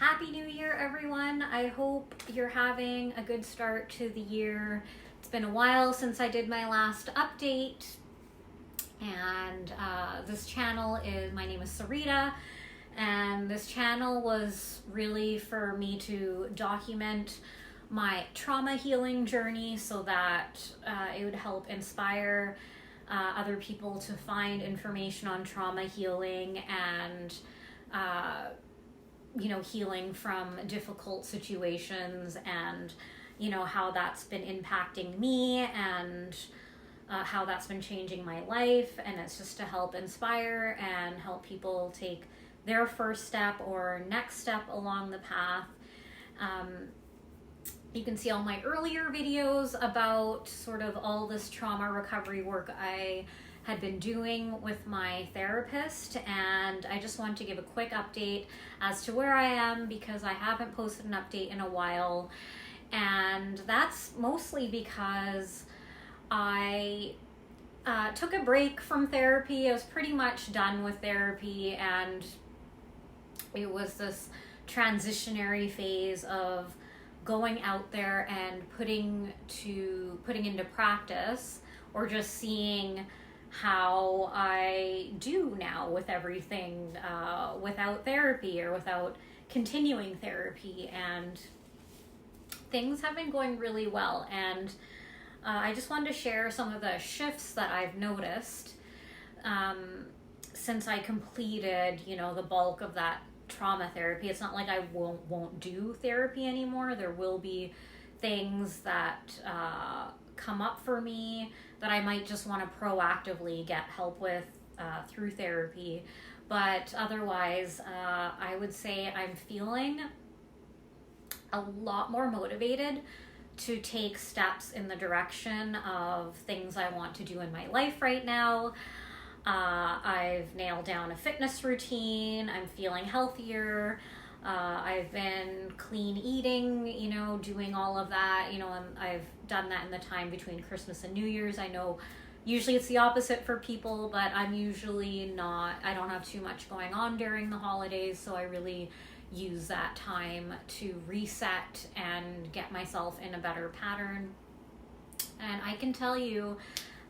Happy New Year, everyone. I hope you're having a good start to the year. It's been a while since I did my last update, and this channel is, my name is Sarita, and this channel was really for me to document my trauma healing journey so that it would help inspire other people to find information on trauma healing and healing from difficult situations, and how that's been impacting me, and how that's been changing my life. And it's just to help inspire and help people take their first step or next step along the path. You can see all my earlier videos about sort of all this trauma recovery work I had been doing with my therapist, and I just want to give a quick update as to where I am because I haven't posted an update in a while, and that's mostly because I took a break from therapy. I was pretty much done with therapy, and it was this transitionary phase of going out there and putting into practice, or just seeing how I do now with everything without therapy or without continuing therapy. And things have been going really well, and I just wanted to share some of the shifts that I've noticed since I completed the bulk of that trauma therapy. It's not like I won't do therapy anymore. There will be things that come up for me that I might just want to proactively get help with through therapy. But otherwise, I would say I'm feeling a lot more motivated to take steps in the direction of things I want to do in my life right now. I've nailed down a fitness routine. I'm feeling healthier. I've been clean eating, doing all of that, and I've done that in the time between Christmas and New Year's. I know usually it's the opposite for people, but I'm usually not, I don't have too much going on during the holidays, so I really use that time to reset and get myself in a better pattern. And I can tell you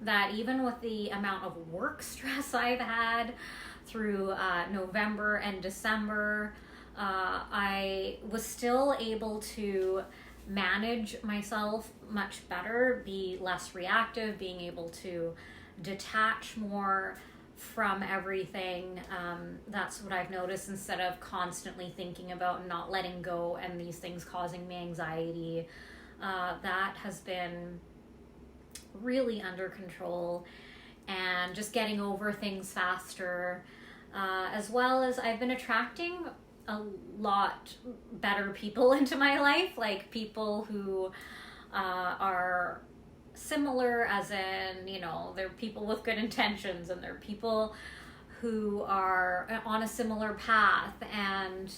that even with the amount of work stress I've had through November and December, I was still able to manage myself much better, be less reactive, being able to detach more from everything. That's what I've noticed, instead of constantly thinking about not letting go and these things causing me anxiety. That has been really under control, and just getting over things faster, as well as I've been attracting a lot better people into my life, like people who are similar, as in they're people with good intentions, and they're people who are on a similar path, and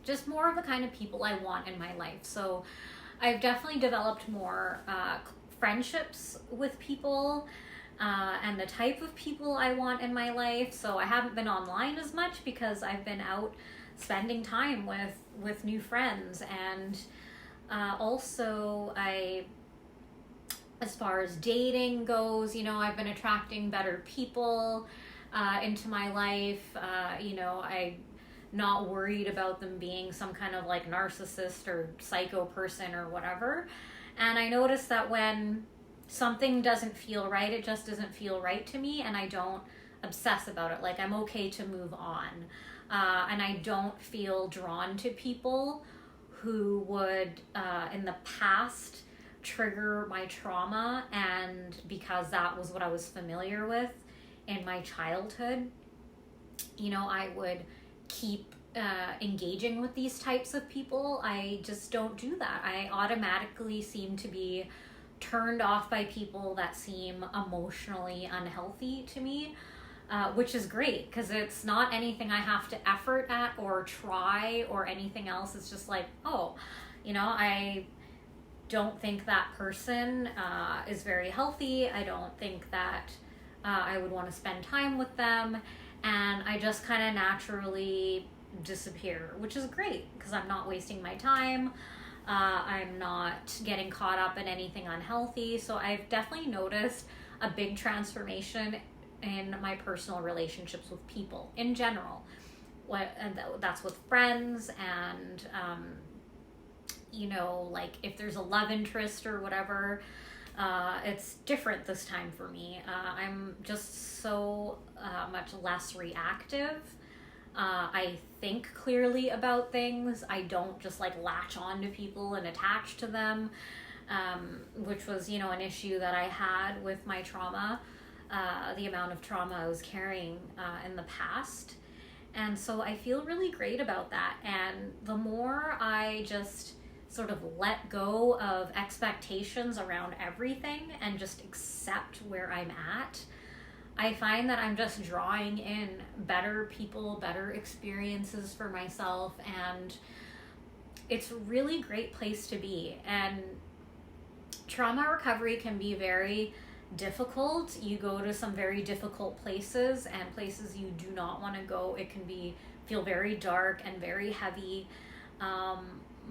just more of the kind of people I want in my life. So I've definitely developed more friendships with people, and the type of people I want in my life. So I haven't been online as much because I've been out spending time with new friends. And also, as far as dating goes, I've been attracting better people into my life. I'm not worried about them being some kind of like narcissist or psycho person or whatever. And I noticed that when something doesn't feel right, it just doesn't feel right to me, and I don't obsess about it. Like, I'm okay to move on. And I don't feel drawn to people who would, in the past, trigger my trauma, and because that was what I was familiar with in my childhood, I would keep engaging with these types of people. I just don't do that. I automatically seem to be turned off by people that seem emotionally unhealthy to me, which is great because it's not anything I have to effort at or try or anything else. It's just like, I don't think that person is very healthy. I don't think that I would want to spend time with them. and I just kind of naturally disappear, which is great because I'm not wasting my time. I'm not getting caught up in anything unhealthy. So I've definitely noticed a big transformation in my personal relationships with people in general. That's with friends and, like if there's a love interest or whatever, it's different this time for me. I'm just so much less reactive. I think clearly about things. I don't just like latch on to people and attach to them, which was, an issue that I had with my trauma, the amount of trauma I was carrying in the past. And so I feel really great about that. And the more I just sort of let go of expectations around everything and just accept where I'm at, I find that I'm just drawing in better people, better experiences for myself, and it's a really great place to be. And trauma recovery can be very difficult. You go to some very difficult places and places you do not want to go. It can feel very dark and very heavy.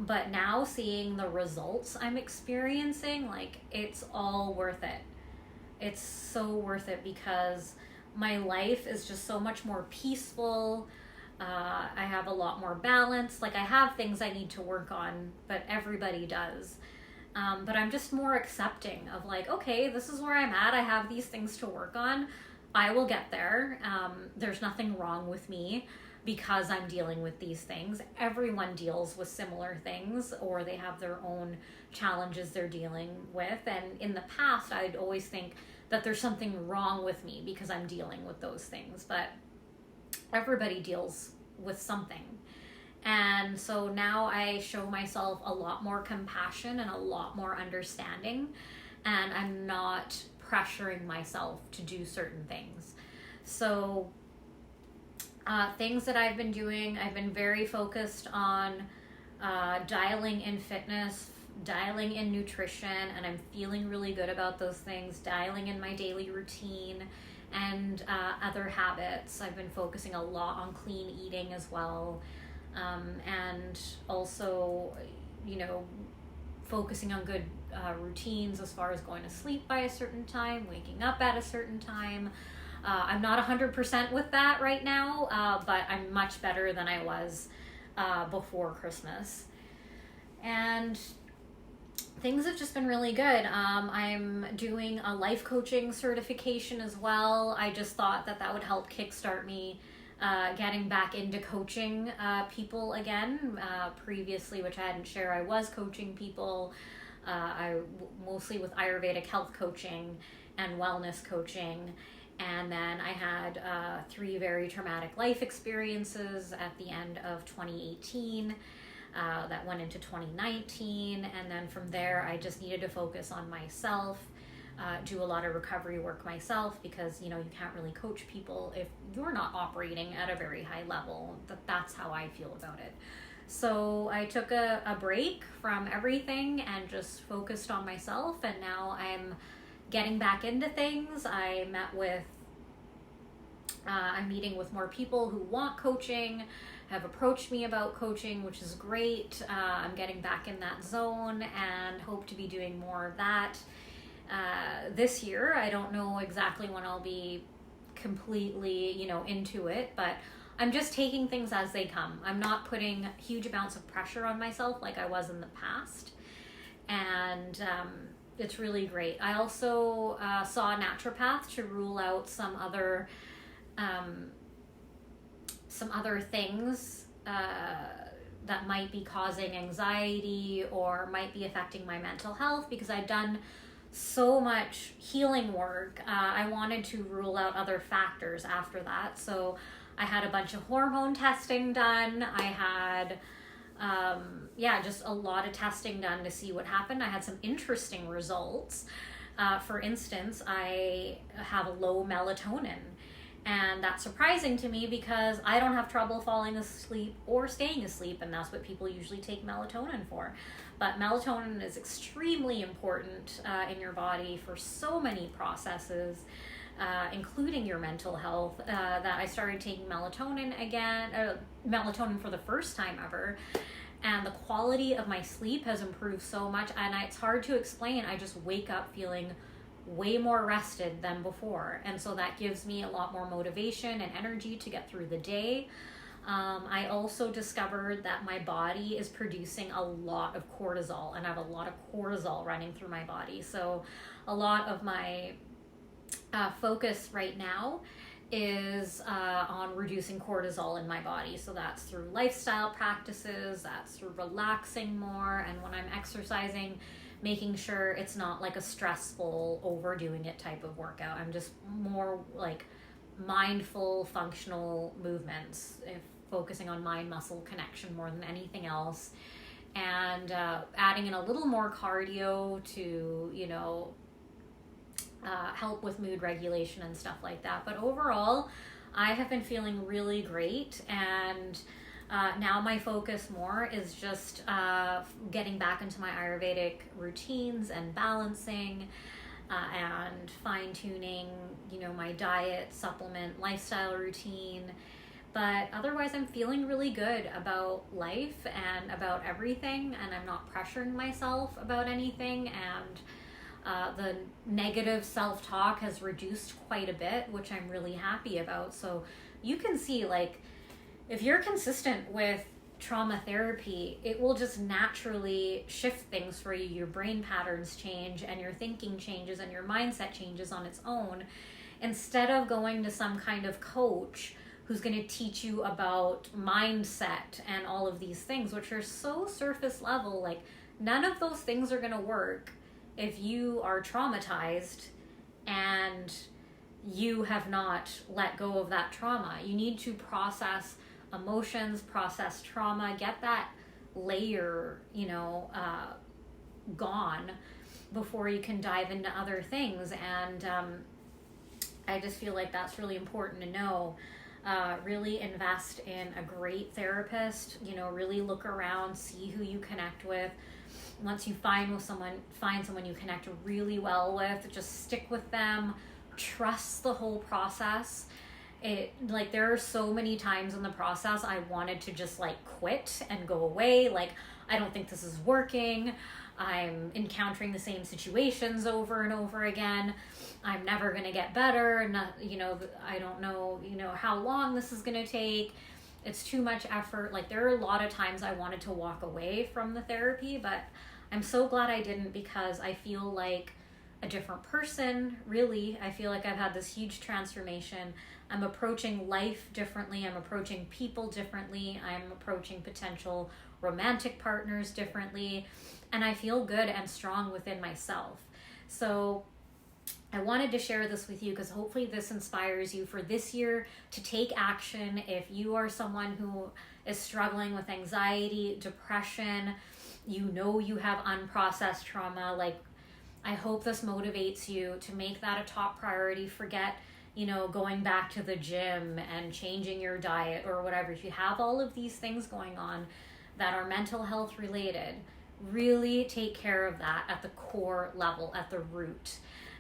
But now seeing the results I'm experiencing, like, it's all worth it. It's so worth it because my life is just so much more peaceful. I have a lot more balance. Like, I have things I need to work on, but everybody does. But I'm just more accepting of like, okay, this is where I'm at. I have these things to work on. I will get there. There's nothing wrong with me because I'm dealing with these things. Everyone deals with similar things, or they have their own challenges they're dealing with. And in the past, I'd always think that there's something wrong with me because I'm dealing with those things. But everybody deals with something. And so now I show myself a lot more compassion and a lot more understanding, and I'm not pressuring myself to do certain things. So things that I've been doing, I've been very focused on dialing in fitness, dialing in nutrition, and I'm feeling really good about those things, dialing in my daily routine and other habits. I've been focusing a lot on clean eating as well. And also, focusing on good routines as far as going to sleep by a certain time, waking up at a certain time. I'm not 100% with that right now, but I'm much better than I was before Christmas. And things have just been really good. I'm doing a life coaching certification as well. I just thought that would help kickstart me getting back into coaching people again. Previously, which I hadn't shared, I was coaching people mostly with Ayurvedic health coaching and wellness coaching. And then I had 3 very traumatic life experiences at the end of 2018 that went into 2019. And then from there, I just needed to focus on myself, do a lot of recovery work myself, because, you can't really coach people if you're not operating at a very high level. That's how I feel about it. So I took a break from everything and just focused on myself. And now I'm getting back into things. I'm meeting with more people who want coaching, have approached me about coaching, which is great. I'm getting back in that zone and hope to be doing more of that this year. I don't know exactly when I'll be completely, into it, but I'm just taking things as they come. I'm not putting huge amounts of pressure on myself like I was in the past. And it's really great. I also saw a naturopath to rule out some other things that might be causing anxiety or might be affecting my mental health, because I'd done so much healing work. I wanted to rule out other factors after that. So I had a bunch of hormone testing done. I had just a lot of testing done to see what happened. I had some interesting results. For instance, I have low melatonin. And that's surprising to me because I don't have trouble falling asleep or staying asleep, and that's what people usually take melatonin for. But melatonin is extremely important in your body for so many processes. including your mental health, that I started taking melatonin again, melatonin for the first time ever. And the quality of my sleep has improved so much. And it's hard to explain. I just wake up feeling way more rested than before. And so that gives me a lot more motivation and energy to get through the day. I also discovered that my body is producing a lot of cortisol, and I have a lot of cortisol running through my body. So a lot of my focus right now is on reducing cortisol in my body. So that's through lifestyle practices, that's through relaxing more, and when I'm exercising, making sure it's not like a stressful, overdoing it type of workout. I'm just more like mindful, functional movements, focusing on mind-muscle connection more than anything else, and adding in a little more cardio to, help with mood regulation and stuff like that. But overall, I have been feeling really great, and now my focus more is just getting back into my Ayurvedic routines and balancing and fine-tuning, my diet, supplement, lifestyle routine. But otherwise, I'm feeling really good about life and about everything, and I'm not pressuring myself about anything, and the negative self-talk has reduced quite a bit, which I'm really happy about. So you can see, like, if you're consistent with trauma therapy, it will just naturally shift things for you. Your brain patterns change, and your thinking changes, and your mindset changes on its own, instead of going to some kind of coach who's going to teach you about mindset and all of these things, which are so surface level. Like, none of those things are going to work if you are traumatized and you have not let go of that trauma. You need to process emotions, process trauma, get that layer, gone before you can dive into other things. And I just feel like that's really important to know. Really invest in a great therapist, really look around, see who you connect with. Once you find someone you connect really well with, just stick with them, trust the whole process. There are so many times in the process I wanted to just quit and go away. Like, I don't think this is working. I'm encountering the same situations over and over again. I'm never going to get better. And I don't know, how long this is going to take. It's too much effort. There are a lot of times I wanted to walk away from the therapy, but I'm so glad I didn't, because I feel like a different person, really. I feel like I've had this huge transformation. I'm approaching life differently. I'm approaching people differently. I'm approaching potential romantic partners differently. And I feel good and strong within myself. So I wanted to share this with you because hopefully this inspires you for this year to take action. If you are someone who is struggling with anxiety, depression, you have unprocessed trauma, I hope this motivates you to make that a top priority. Forget, going back to the gym and changing your diet or whatever. If you have all of these things going on that are mental health related, really take care of that at the core level, at the root,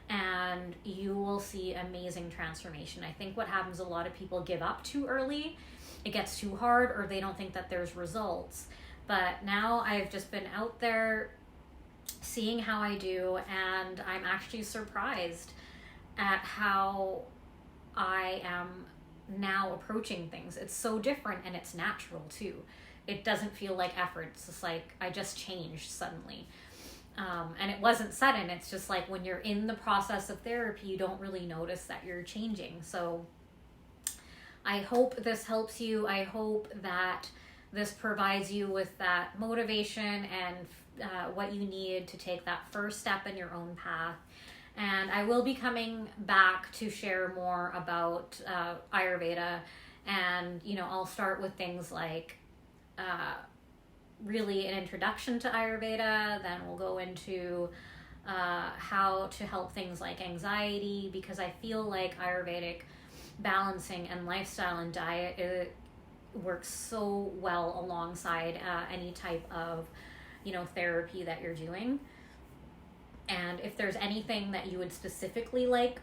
and you will see amazing transformation. I think what happens, a lot of people give up too early. It gets too hard, or they don't think that there's results. But now I've just been out there seeing how I do, and I'm actually surprised at how I am now approaching things. It's so different, and it's natural too. It doesn't feel like effort. It's just I just changed suddenly. And it wasn't sudden. It's just when you're in the process of therapy, you don't really notice that you're changing. So I hope this helps you. I hope that this provides you with that motivation and what you need to take that first step in your own path. And I will be coming back to share more about Ayurveda. And, I'll start with things like really an introduction to Ayurveda. Then we'll go into how to help things like anxiety, because I feel like Ayurvedic balancing and lifestyle and diet, it works so well alongside any type of therapy that you're doing. And if there's anything that you would specifically like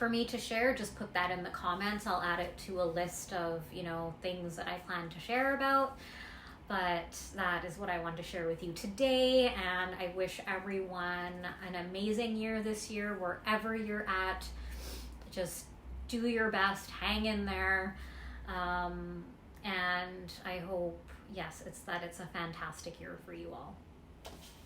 for me to share, just put that in the comments. I'll add it to a list of, you know, things that I plan to share about. But that is what I wanted to share with you today, and I wish everyone an amazing year this year, wherever you're at. Just do your best, hang in there, and I hope, yes, it's a fantastic year for you all.